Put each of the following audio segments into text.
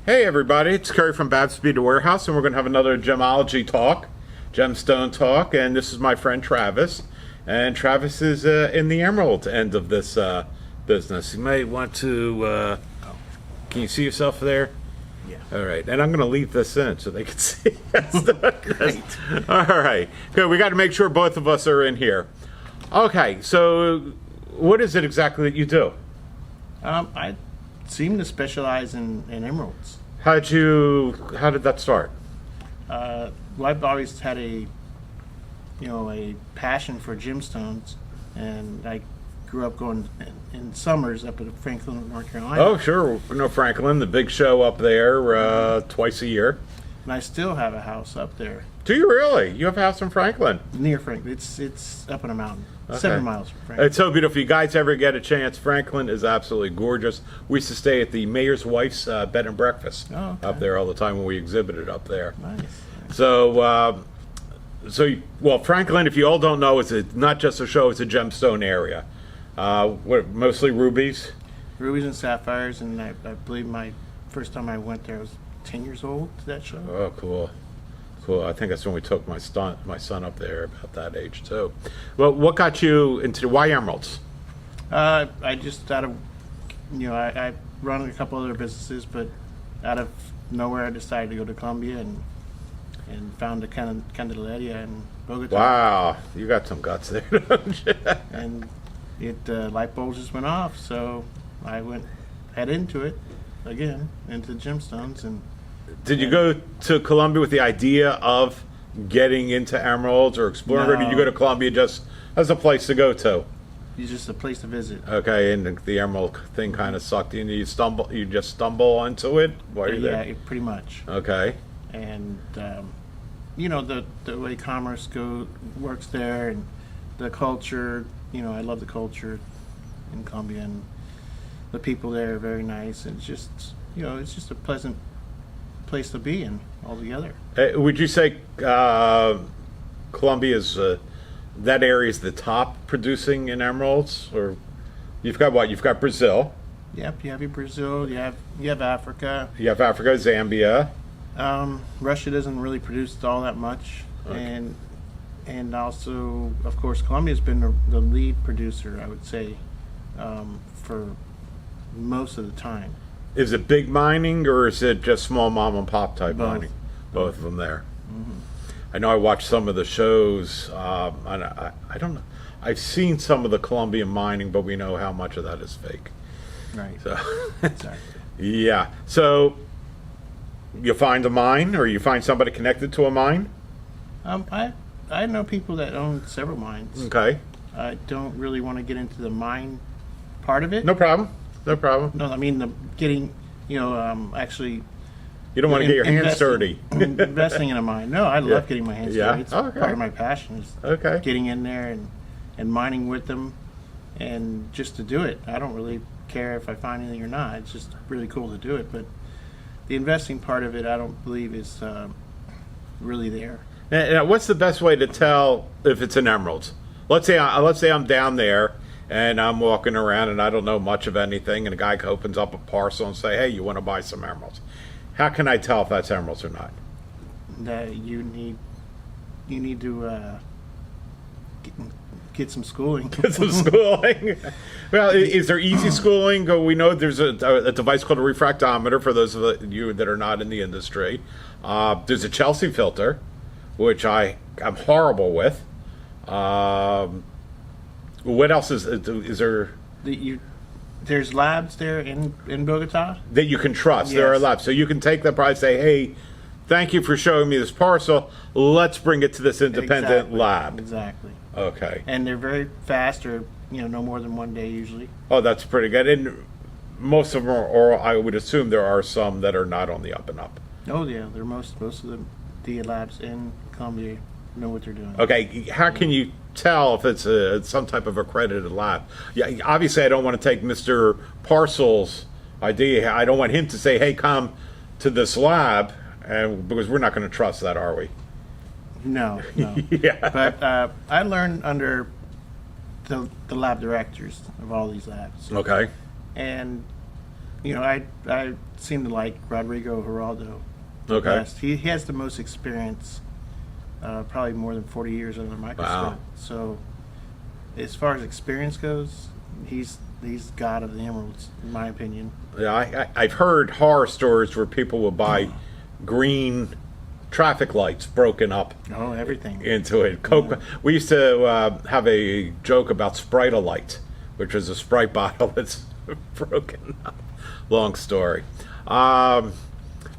Hey everybody, it's Kerry from Babs Beauty Warehouse, and we're going to have another gemology talk, gemstone talk, and this is my friend Travis. And Travis is in the emerald end of this business. You may want to, can you see yourself there? Yeah. All right, and I'm going to leave this in so they can see us. Great. All right, good. We got to make sure both of us are in here. Okay, so what is it exactly that you do? I seem to specialize in emeralds. How did that start? Well, I've always had a passion for gemstones, and I grew up going in summers up at Franklin, North Carolina. Oh, sure. No, Franklin, the big show up there twice a year. And I still have a house up there. Do you really? You have a house in Franklin? Near Franklin. It's up on a mountain. Okay. 7 miles from Franklin. It's so beautiful. If you guys ever get a chance, Franklin is absolutely gorgeous. We used to stay at the mayor's wife's bed and breakfast up there all the time when we exhibited up there. Nice. So, Franklin, if you all don't know, is not just a show; it's a gemstone area. Mostly rubies. Rubies and sapphires, and I believe my first time I went there I was 10 years old to that show. Oh, cool. Cool. I think that's when we took my son up there, about that age too. Well, what got you into why emeralds? I just I run a couple other businesses, but out of nowhere I decided to go to Colombia and found a Candelaria in Bogota. Wow, you got some guts there, don't you? And light bulbs just went off, so I head into it again, into gemstones. And did you go to Colombia with the idea of getting into emeralds or exploring, or did you go to Colombia just as a place to go to? It's just a place to visit. Okay, and the emerald thing kind of sucked you, and you just stumble onto it while you're there? Yeah, pretty much. Okay. And the way commerce works there, and the culture. I love the culture in Colombia, and the people there are very nice. And it's just a pleasant place to be in altogether. Would you say Colombia is that area is the top producing in emeralds, or you've got what? You've got Brazil. Yep, you have Brazil. You have Africa. You have Africa, Zambia. Russia doesn't really produce all that much, Okay. and also, of course, Colombia's been the lead producer, I would say, for most of the time. Is it big mining, or is it just small mom and pop type mining? Both of them there. Mm-hmm. I know I watched some of the shows. And I don't know. I've seen some of the Colombian mining, but we know how much of that is fake. Right. So, Exactly. yeah. So you find a mine, or you find somebody connected to a mine. I know people that own several mines. Okay. I don't really want to get into the mine part of it. No problem. No problem. No, I mean getting, actually. You don't want to get your hands dirty. Investing in a mine. No, I love Yeah. getting my hands Yeah. dirty. It's Okay. part of my passion. Is Okay. getting in there and mining with them, and just to do it. I don't really care if I find anything or not. It's just really cool to do it. But the investing part of it, I don't believe is really there. Now, what's the best way to tell if it's an emerald? Let's say I'm down there and I'm walking around and I don't know much of anything, and a guy opens up a parcel and say, "Hey, you want to buy some emeralds?" How can I tell if that's emeralds or not? That you need to get some schooling. Get some schooling. Well, is there easy schooling? We know there's a device called a refractometer for those of you that are not in the industry. There's a Chelsea filter, which I'm horrible with. What else is there? There's labs there in Bogota That you can trust. Yes. There are labs. So you can take the price, say, "Hey, thank you for showing me this parcel. Let's bring it to this independent Exactly. lab." Exactly. Okay. And they're very fast, or no more than 1 day usually. Oh, that's pretty good. And most of them are, or I would assume there are some that are not on the up and up. Oh yeah, they're most of the labs in Colombia know what they're doing. Okay, how can you tell if it's some type of accredited lab? Yeah, obviously I don't want to take Mr. Parcel's idea. I don't want him to say, "Hey, come to this lab," and because we're not going to trust that, are we? No. Yeah. But I learned under the lab directors of all these labs, Okay. and I seem to like Rodrigo Geraldo. Okay. Best. He has the most experience, probably more than 40 years under a microscope. Wow. So, as far as experience goes, he's god of the emeralds, in my opinion. Yeah, I've heard horror stories where people will buy green traffic lights broken up Oh, everything. into it. Coke. We used to have a joke about Sprite-A-Lite, which is a Sprite bottle that's broken up. Long story.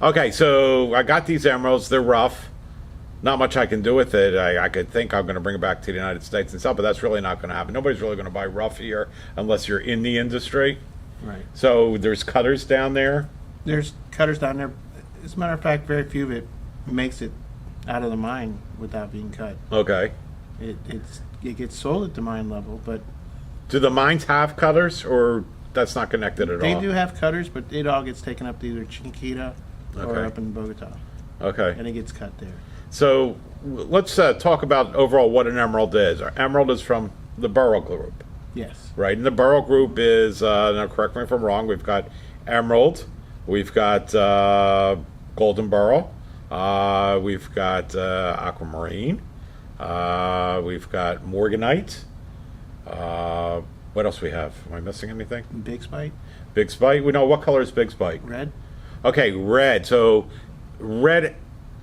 Okay, so I got these emeralds. They're rough. Not much I can do with it. I could think I'm going to bring it back to the United States and sell, but that's really not going to happen. Nobody's really going to buy rough here unless you're in the industry. Right. So there's cutters down there. There's cutters down there. As a matter of fact, very few of it makes it out of the mine without being cut. Okay. It gets sold at the mine level, but Do the mines have cutters, or that's not connected at they all? do have cutters, but it all gets taken up to either Chiquita or Okay. up in Bogota, Okay. and it gets cut there. So let's talk about overall what an emerald is. Our emerald is from the Beryl group, Yes. right? And the Beryl group is, now correct me if I'm wrong, we've got emerald, we've got golden beryl, we've got aquamarine, we've got morganite. What else we have? Am I missing anything? Big spite, Big spite? We know what color is big spite? red. Okay, red. So red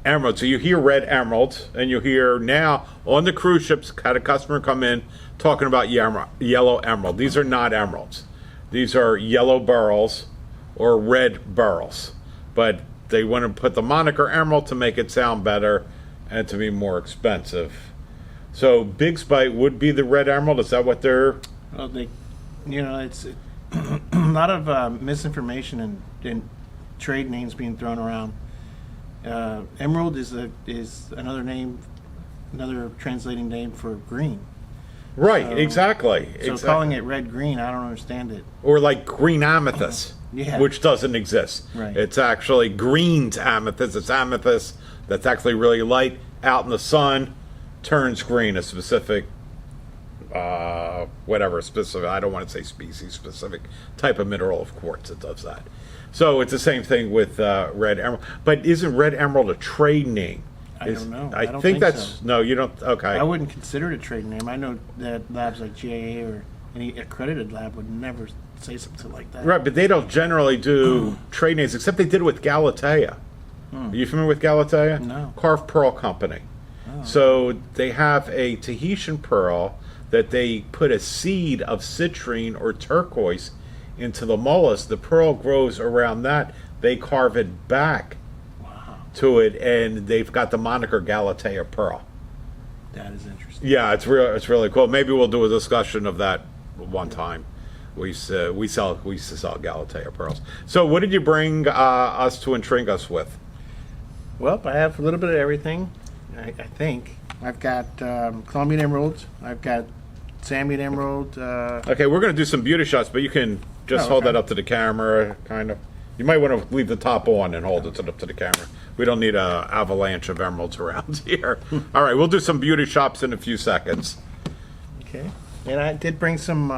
emerald. So you hear red emerald, and you hear now on the cruise ships, had a customer come in talking about yellow emerald. These are not emeralds. These are yellow beryls or red beryls. But they want to put the moniker emerald to make it sound better and to be more expensive. So big spite would be the red emerald. Is that what they're? Well, it's a lot of misinformation and trade names being thrown around. Emerald is another name, another translating name for green. Right, So- exactly. So exactly. calling it red green, I don't understand it. Or like green amethyst, Yeah. which doesn't exist. Right. It's actually green amethyst. It's amethyst that's actually really light out in the sun, turns green. A specific, whatever specific. I don't want to say species specific type of mineral of quartz that does that. So it's the same thing with red emerald. But isn't red emerald a trade name? I don't know. I I don't think think that's so. no. You don't. Okay. I wouldn't consider it a trade name. I know that labs like GAA or any accredited lab would never say something like that. Right, but they don't generally do trade names, except they did it with Galatea. Are you familiar with Galatea? No. Carved Pearl Company. So they have a Tahitian pearl that they put a seed of citrine or turquoise into the mollusk. The pearl grows around that. They carve it back to it, and they've got the moniker Galatea Pearl. That is interesting. Yeah, it's really cool. Maybe we'll do a discussion of that one time. We used to sell Galatea pearls. So what did you bring us to intrigue us with? Well, I have a little bit of everything. I think I've got Colombian emeralds. I've got Zambian emerald. Okay, we're going to do some beauty shots, but you can just Oh, hold okay. that up to the camera, kind of. You might want to leave the top on and hold it up to the camera. We don't need an avalanche of emeralds around here. All right, we'll do some beauty shots in a few seconds. Okay, and I did bring some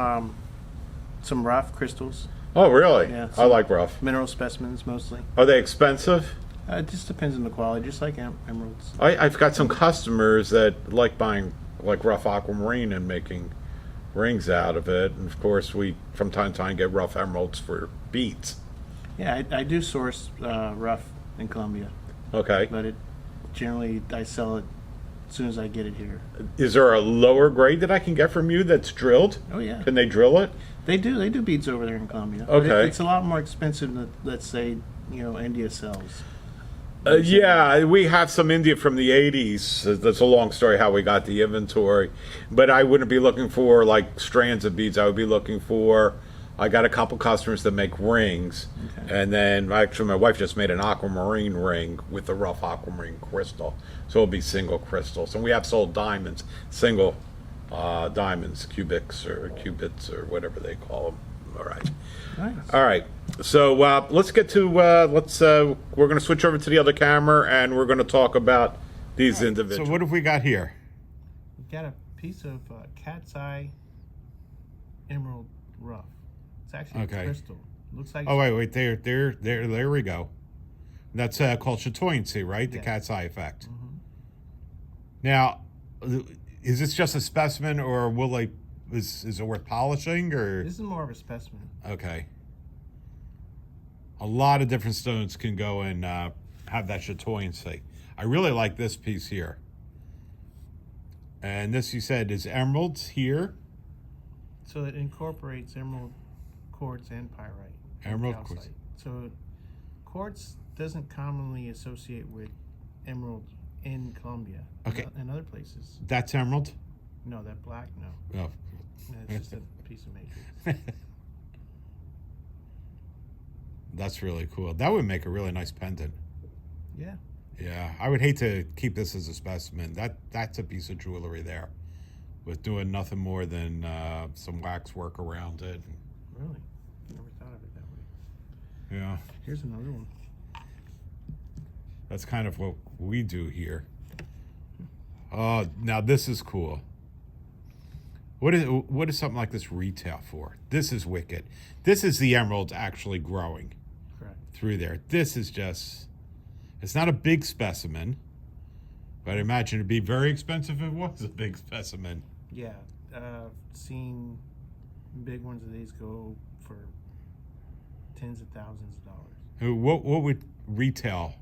rough crystals, Oh, really? Yeah, I like rough. mineral specimens mostly. Are they expensive? It just depends on the quality, just like emeralds. I've got some customers that like buying like rough aquamarine and making rings out of it. And of course, we from time to time get rough emeralds for beads. Yeah, I do source rough in Colombia, Okay. but generally I sell it as soon as I get it here. Is there a lower grade that I can get from you that's drilled? Oh yeah, Can they drill it? they do beads over there in Colombia. But Okay. it's a lot more expensive than, let's say, India sells. Yeah, we have some India from the 80s. That's a long story how we got the inventory. But I wouldn't be looking for like strands of beads. I would be looking for, I got a couple customers that make rings. Okay. And then actually my wife just made an aquamarine ring with the rough aquamarine crystal. So it'll be single crystals. And we have sold diamonds, single diamonds, cubics or cubits or whatever they call them. All right. Nice. All right. So let's get to we're going to switch over to the other camera and we're going to talk about these individuals. So what have we got here? We've got a piece of cat's eye emerald rough. It's actually Okay. a crystal. Looks like. Oh wait, there we go. That's called chatoyancy, right? The Yes. cat's eye effect. Mm-hmm. Now, is this just a specimen, or is it worth polishing, or? This is more of a specimen. Okay. A lot of different stones can go and have that chatoyancy. I really like this piece here. And this, you said, is emeralds here. So it incorporates emerald quartz and pyrite. and Emerald calcite. quartz. So quartz doesn't commonly associate with emerald in Colombia. Okay. In other places. That's emerald? No, that black, no. Oh. It's just a piece of matrix. That's really cool. That would make a really nice pendant. Yeah. Yeah, I would hate to keep this as a specimen. That's a piece of jewelry there, with doing nothing more than some wax work around it. Really? Never thought of it that way. Yeah, Here's another one. that's kind of what we do here. Oh, now this is cool. What is something like this retail for? This is wicked. This is the emerald actually growing Correct. through there. This is just, it's not a big specimen, but I imagine it'd be very expensive if it was a big specimen. Yeah. Seen big ones of these go for tens of thousands of dollars. What would retail?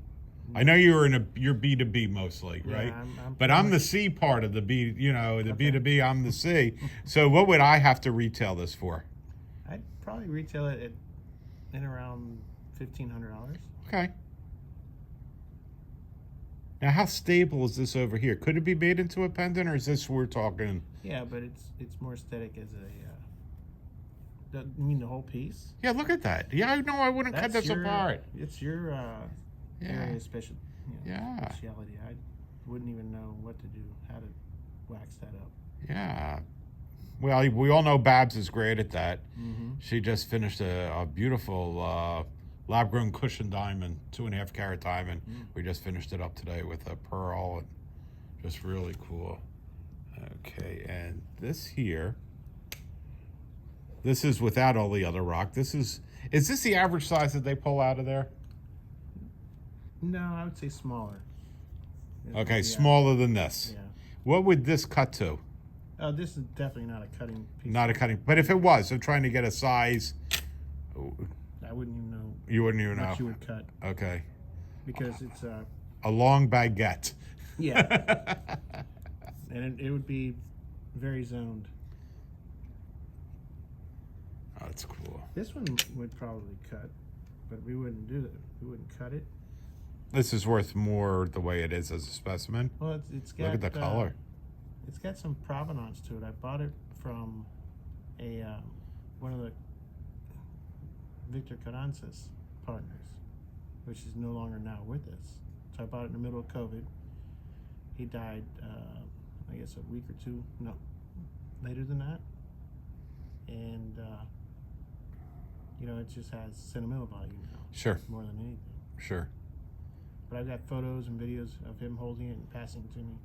I know you're B2B mostly, Yeah, right? I'm But I'm the C part of the B, the Okay. B2B, I'm the C. So what would I have to retail this for? I'd probably retail it at around $1,500. Okay. Now, how stable is this over here? Could it be made into a pendant, or is this we're talking? Yeah, but it's more aesthetic as a. You mean the whole piece? Yeah, look at that. Yeah, I know I wouldn't cut this apart. It's your area of Yeah. speciality. I wouldn't even know what to do, how to wax that up. Yeah. Well, we all know Babs is great at that. Mm-hmm. She just finished a beautiful lab-grown cushion diamond, 2.5 carat diamond. We just finished it up today with a pearl, and just really cool. Okay, and this here, this is without all the other rock. Is this the average size that they pull out of there? No, I would say smaller. Okay, Yeah. smaller than this. Yeah. What would this cut to? Oh, this is definitely not a cutting piece. Not a cutting, but if it was, I'm trying to get a size. I wouldn't even know You wouldn't even know. what you would cut Okay, because it's a long baguette. yeah, and it would be very zoned. Oh, that's cool. This one would probably cut, but we wouldn't do that. We wouldn't cut it. This is worth more the way it is as a specimen. Well, it's got. Look at the color. It's got some provenance to it. I bought it from a one of the Victor Carranza's partners, which is no longer now with us. So I bought it in the middle of COVID. He died, I guess, a week or two, no, later than that. And, it just has sentimental value now. Sure, More than anything. sure. But I've got photos and videos of him holding it and passing it to me.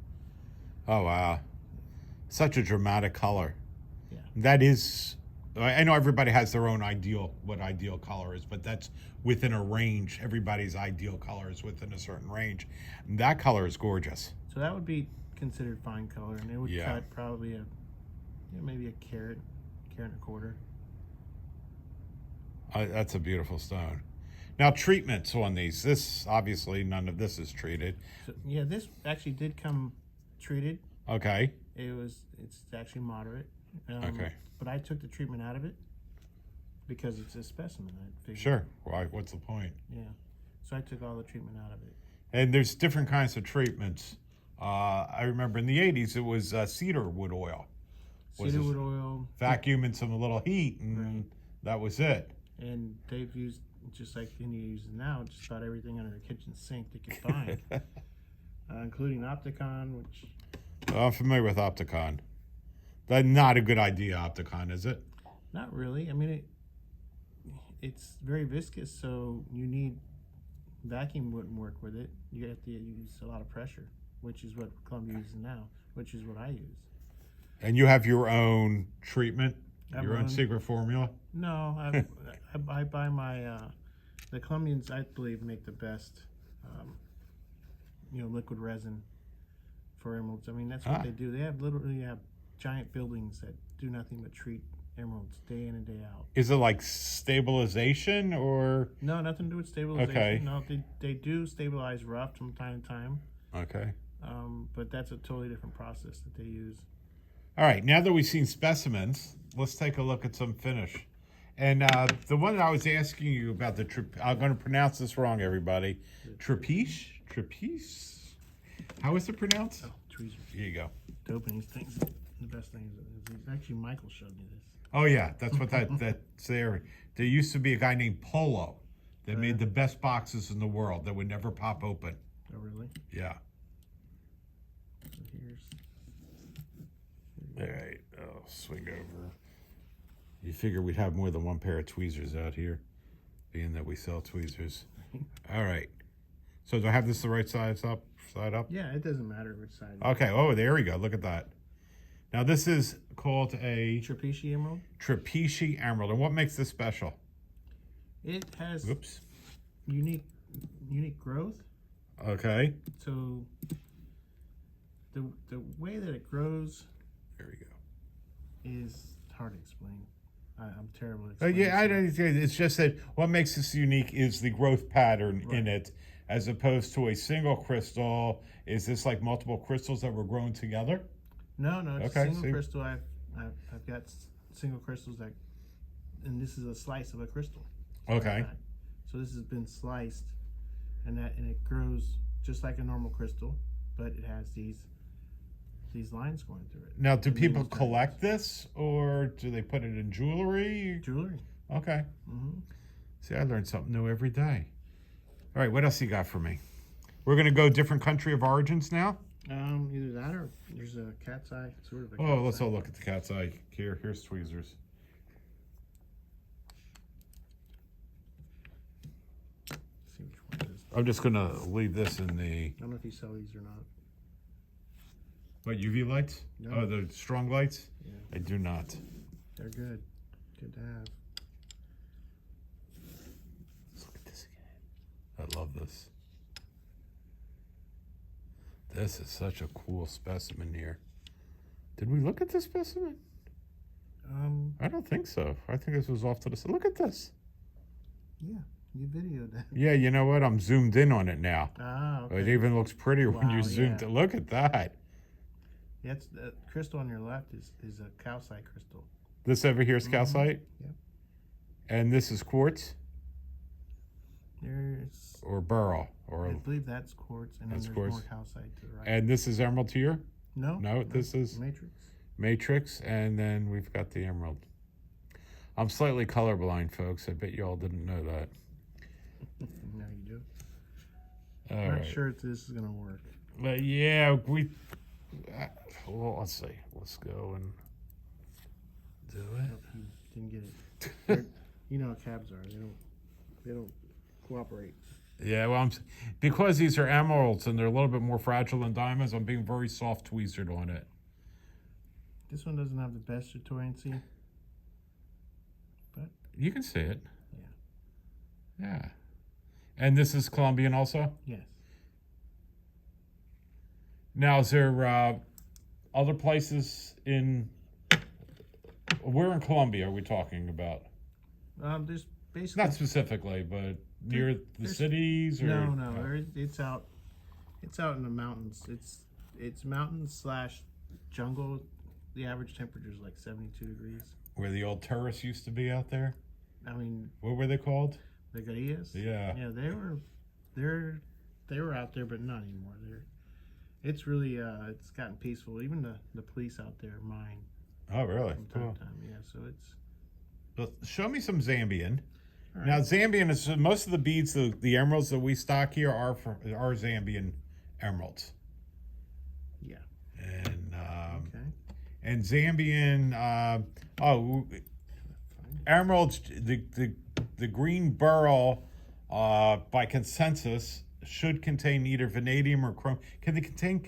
Oh, wow. Such a dramatic color. Yeah. That is, I know everybody has their own what ideal color is, but that's within a range. Everybody's ideal color is within a certain range. And that color is gorgeous. So that would be considered fine color, and it would Yeah. cut probably maybe a carat and a quarter. That's a beautiful stone. Now, treatments on these. This, obviously, none of this is treated. So, yeah, this actually did come treated. Okay. It's actually moderate. Okay. But I took the treatment out of it because it's a specimen. I figured. Sure. Why? What's the point? Yeah. So I took all the treatment out of it. And there's different kinds of treatments. I remember in the 80s, it was cedar wood oil. Cedar wood oil. Vacuum and some little heat, and that was it. And they've used, just like India uses now, just about everything under the kitchen sink they could find, including Opticon, which... I'm familiar with Opticon. That's not a good idea, Opticon, is it? Not really. I mean, it's very viscous, so you need... Vacuum wouldn't work with it. You have to use a lot of pressure, which is what Columbia uses now, which is what I use. And you have your own treatment? I have Your my own own- secret formula? No, I buy my the Colombians, I believe, make the best liquid resin for emeralds. I mean, that's what they do. They literally have giant buildings that do nothing but treat emeralds day in and day out. Is it like stabilization or? No, nothing to do with stabilization. Okay. No, they do stabilize rough from time to time. Okay. But that's a totally different process that they use. All right. Now that we've seen specimens, let's take a look at some finish. And the one that I was asking you about, I'm going to pronounce this wrong, everybody. Trapiche? Trapiche? How is it pronounced? Oh, tweezers. Here you go. The opening things. The best thing is actually Michael showed me this. Oh, yeah. That's what that's there. There used to be a guy named Polo that made the best boxes in the world that would never pop open. Oh, really? Yeah. So here's... All right. I'll swing over. You figure we'd have more than one pair of tweezers out here, being that we sell tweezers. All right. So do I have this the right side up? Yeah, it doesn't matter which side. Okay. Oh, there we go. Look at that. Now this is called a Trapiche emerald. Trapiche emerald. And what makes this special? It has Oops. unique growth. Okay. So the way that it grows, There we go. is hard to explain. I'm terrible at explaining. Yeah, it's just that what makes this unique is the growth pattern in it, as opposed to a single crystal. Is this like multiple crystals that were grown together? No, it's Okay, a single crystal. I've got single crystals and this is a slice of a crystal. Okay. So this has been sliced, and it grows just like a normal crystal, but it has these lines going through it. Now, do people collect this, or do they put it in jewelry? Jewelry. Okay. Mm-hmm. See, I learn something new every day. All right, what else you got for me? We're going to go different country of origins now? Either that or there's a cat's eye, sort of a cat's Oh, let's eye. all look at the cat's eye. Here's tweezers. Let's see which one it is. I'm just going to leave this in the... I don't know if you sell these or not. What, UV lights? No. Oh, the strong lights? Yeah. I do not. They're good. Good to have. Let's look at this again. I love this. This is such a cool specimen here. Did we look at this specimen? I don't think so. I think this was off to the side. Look at this. Yeah, you videoed that. Yeah, you know what? I'm zoomed in on it now. Ah, okay. It even looks prettier when Wow, you zoomed yeah. in. Look at that. Yeah, it's, the crystal on your left is a calcite crystal. This over here is calcite? Yep. And this is quartz? There's, Or beryl? I Or believe that's quartz, and then That's there's quartz. more calcite to the right. And this is emerald here? No, this is matrix. matrix, and then we've got the emerald. I'm slightly colorblind, folks. I bet you all didn't know that. Now you do. All I'm not right. sure if this is gonna work. But yeah, well, let's see. Let's go and do I it. hope you didn't get it. They're- you know how cabs are. They don't cooperate. Yeah, well, because these are emeralds and they're a little bit more fragile than diamonds, I'm being very soft tweezered on it. This one doesn't have the best buoyancy, but You can see it. yeah. Yeah. And this is Colombian also? Yes. Now, is there other places where in Colombia are we talking about? There's basically Not specifically, but near the there's- cities? Or, no. It's out in the mountains. It's mountains / jungle. The average temperature is like 72 degrees. Where the old tourists used to be out there? I mean, What were they called? the guerrillas. Yeah. Yeah, they were out there, but not anymore. It's really it's gotten peaceful. Even the police out there mine Oh, really? from time Cool. to time. Yeah, so it's But show me some Zambian. all right. Now, Zambian is most of the beads, the emeralds that we stock here are Zambian emeralds, Yeah. and Okay. and Zambian emeralds. The green beryl, by consensus, should contain either vanadium or chromium. Can they contain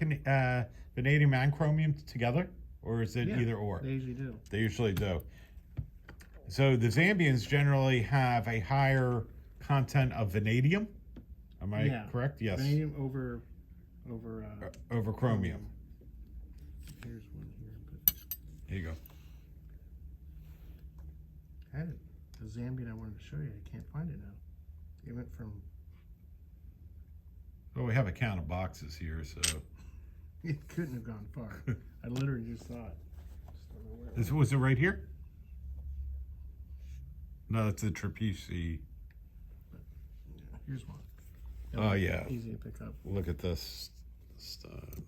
vanadium and chromium together, or is it Yeah, either or? They usually do. They usually do. So the Zambians generally have a higher content of vanadium. Am I correct? Yes. Vanadium over over chromium. Here's one here, but Here you go. I had the Zambian I wanted to show you. I can't find it now. It went from. Well, we have a count of boxes here, so. It couldn't have gone far. I literally just saw it. Just don't know where it Was it right here? No, that's the Trapi. Yeah, here's one. Oh, yeah. Easy to pick up. Look at this stone.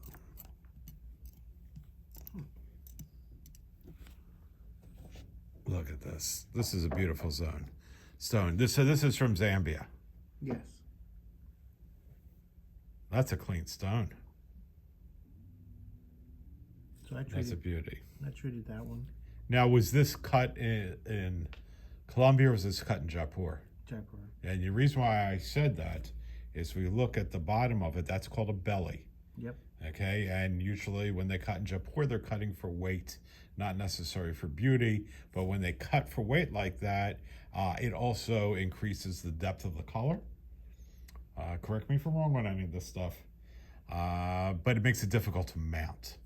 Look at this. This is a beautiful stone. This is from Zambia. Yes. That's a clean stone. So That's a beauty. I treated that one. Now, was this cut in Colombia or was this cut in Jaipur? Jaipur. And the reason why I said that is we look at the bottom of it, that's called a belly. Yep. Okay, and usually when they cut in Jaipur, they're cutting for weight, not necessarily for beauty. But when they cut for weight like that, it also increases the depth of the color. Correct me if I'm wrong on any of this stuff. But it makes it difficult to mount.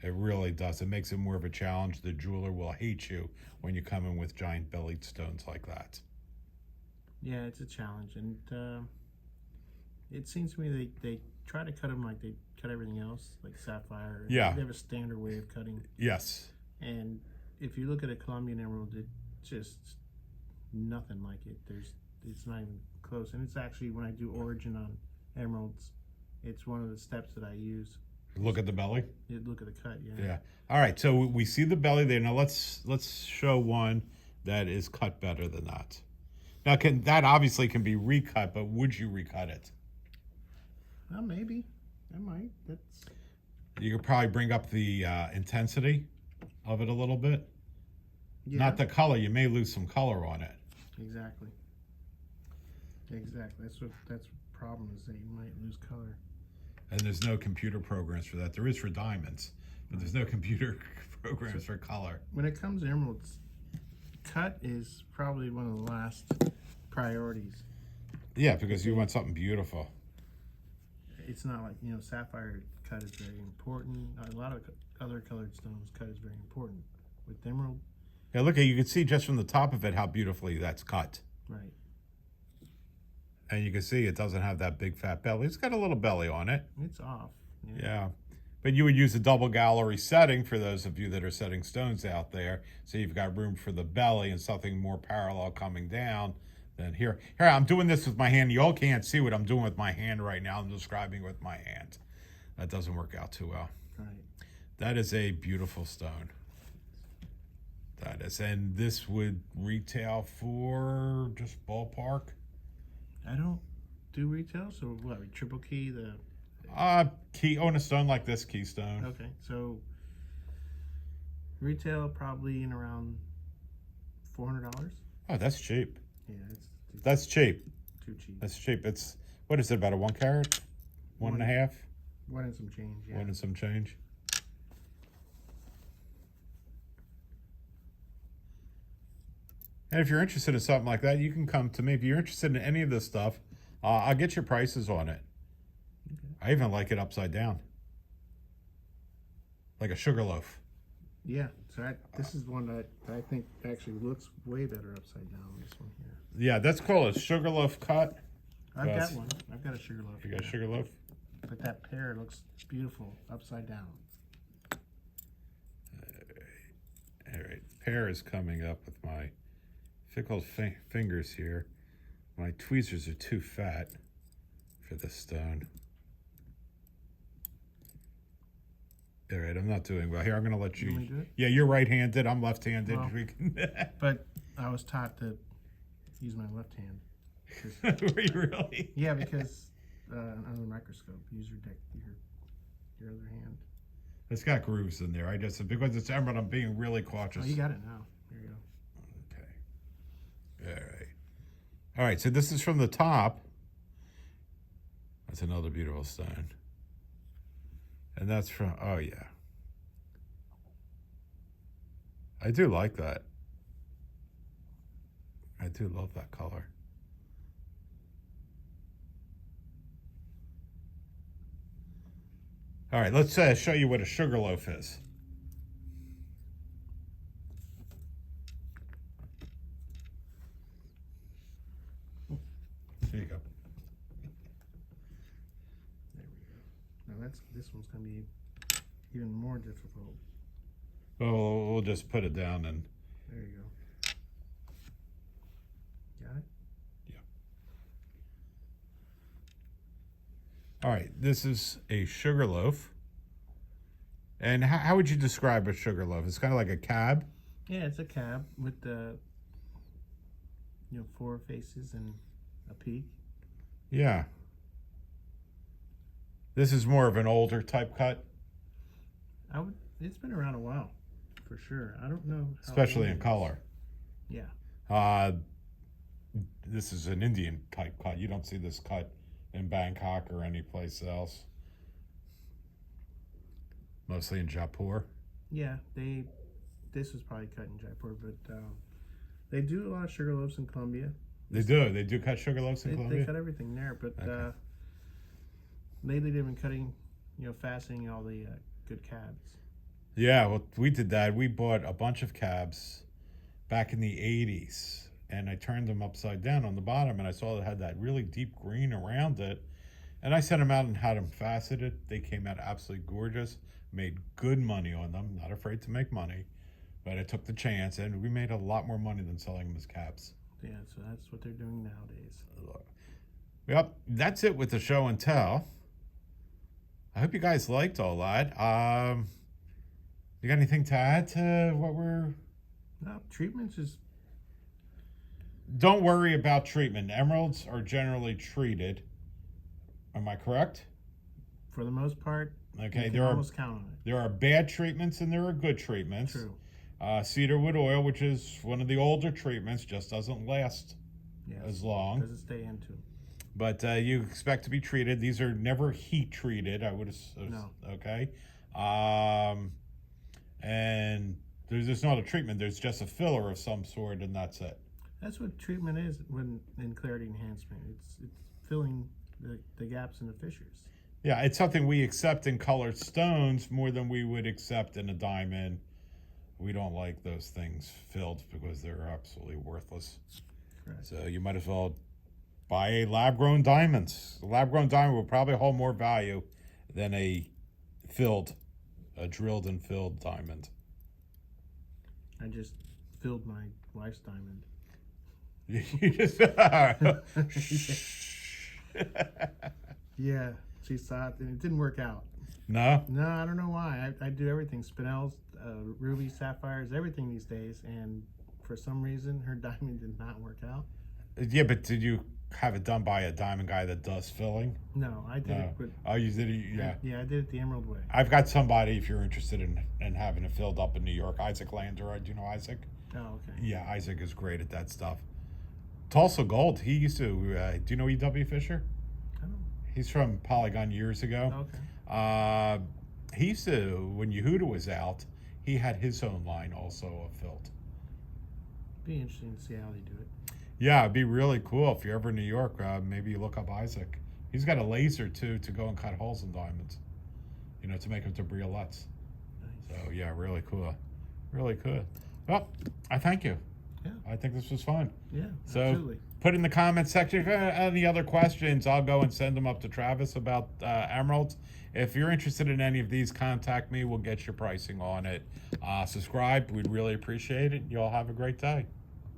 It really does. It makes it more of a challenge. The jeweler will hate you when you come in with giant bellied stones like that. Yeah, it's a challenge, and it seems to me they try to cut them like they cut everything else, like sapphire. Yeah. They have a standard way of cutting. Yes. And if you look at a Colombian emerald, it's just nothing like it. It's not even close. And it's actually, when I do origin on emeralds, it's one of the steps that I use. Look at the belly. You look at the cut, yeah. Yeah. All right. So we see the belly there. Now let's show one that is cut better than that. Now that obviously can be recut, but would you recut it? Well, maybe. I might. That's. You could probably bring up the intensity of it a little bit. Yeah. Not the color. You may lose some color on it. Exactly. That's the problem, is that you might lose color. And there's no computer programs for that. There is for diamonds, but there's no computer programs for color. When it comes to emeralds, cut is probably one of the last priorities. Yeah, because you want something beautiful. It's not like, sapphire cut is very important. A lot of other colored stones cut is very important. With emerald, Yeah, look, you can see just from the top of it how beautifully that's cut. right. And you can see it doesn't have that big fat belly. It's got a little belly on it. It's off. Yeah. But you would use a double gallery setting for those of you that are setting stones out there. So you've got room for the belly and something more parallel coming down. Then here, I'm doing this with my hand. You all can't see what I'm doing with my hand right now. I'm describing with my hand. That doesn't work out too well. Right. That is a beautiful stone. That is. And this would retail for just ballpark. I don't do retail, so what? Triple key the. Key on a stone like this, keystone. Okay, so retail probably in around $400. Oh, that's cheap. Yeah, That's cheap. too cheap. That's cheap. It's, what is it, about a 1 carat? One and a half? One and some change. Yeah. One and some change. And if you're interested in something like that, you can come to me. If you're interested in any of this stuff, I'll get your prices on it. Okay. I even like it upside down. Like a sugar loaf. Yeah. So this is one that I think actually looks way better upside down. This one here. Yeah, that's called a sugar loaf cut. I've got one. I've got a sugar loaf. You got a sugar loaf? But that pear looks beautiful upside down. All right. Pear is coming up with my fickle fingers here. My tweezers are too fat for this stone. All right, I'm not doing well. Here, I'm going to let you. You want me to do it? Yeah, you're right-handed. I'm left-handed. Well, We can... But I was taught to use my left hand. Were you really? Yeah, because under the microscope, use your other hand. It's got grooves in there. Because it's emerald, I'm being really cautious. Oh, you got it now. There you go. Okay. All right. All right, so this is from the top. That's another beautiful stone. And that's from, oh yeah. I do like that. I do love that color. All right, let's show you what a sugar loaf is. There you go. There we go. Now this one's going to be even more difficult. Well, we'll just put it down and. There you go. Got it? Yeah. All right, this is a sugar loaf. And how would you describe a sugar loaf? It's kind of like a cab. Yeah, it's a cab with the 4 faces and a peak. Yeah. This is more of an older type cut. It's been around a while, for sure. I don't know. Especially in color. Yeah. This is an Indian type cut. You don't see this cut in Bangkok or any place else. Mostly in Jaipur. Yeah, this was probably cut in Jaipur, but they do a lot of sugar loaves in Colombia. They do cut sugar loaves in Colombia? They cut everything there, but Okay. lately they've been cutting, fastening all the good cabs. Yeah, well, we did that. We bought a bunch of cabs back in the 80s, and I turned them upside down on the bottom, and I saw it had that really deep green around it, and I sent them out and had them faceted. They came out absolutely gorgeous, made good money on them, not afraid to make money, but I took the chance, and we made a lot more money than selling them as cabs. Yeah, so that's what they're doing nowadays. Yep, that's it with the show and tell. I hope you guys liked all that. You got anything to add to what we're... No, treatments is... Don't worry about treatment. Emeralds are generally treated. Am I correct? For the most part, Okay, you can almost count on it. There are bad treatments and there are good treatments. True. Cedarwood oil, which is one of the older treatments, just doesn't last as long. Doesn't stay into. But you expect to be treated. These are never heat treated, I would assume. No. Okay. And there's not a treatment. There's just a filler of some sort, and that's it. That's what treatment is when in clarity enhancement. It's filling the gaps in the fissures. Yeah, it's something we accept in colored stones more than we would accept in a diamond. We don't like those things filled because they're absolutely worthless. Correct. So you might as well buy a lab-grown diamond. A lab-grown diamond will probably hold more value than a drilled and filled diamond. I just filled my wife's diamond. You just Yeah, she saw it and it didn't work out. No? No, I don't know why. I do everything, spinels, rubies, sapphires, everything these days, and for some reason her diamond did not work out. Yeah, but did you have it done by a diamond guy that does filling? No, I did it with... Oh, you did it? Yeah. Yeah, I did it the Emerald way. I've got somebody, if you're interested in having it filled up in New York, Isaac Lander. Do you know Isaac? Oh, okay. Yeah, Isaac is great at that stuff. Tulsa Gold, he used to, do you know E.W. Fisher? I don't know. He's from Polygon years ago. Okay. He used to, when Yehuda was out, he had his own line also of filled. Be interesting to see how they do it. Yeah, it'd be really cool if you're ever in New York. Maybe you look up Isaac. He's got a laser too to go and cut holes in diamonds, to make them to briolets. Nice. So yeah, really cool, really cool. Well, I thank you. Yeah. I think this was fun. Yeah, So absolutely. put in the comments section if you have any other questions. I'll go and send them up to Travis about emeralds. If you're interested in any of these, contact me. We'll get your pricing on it. Subscribe. We'd really appreciate it. You all have a great day.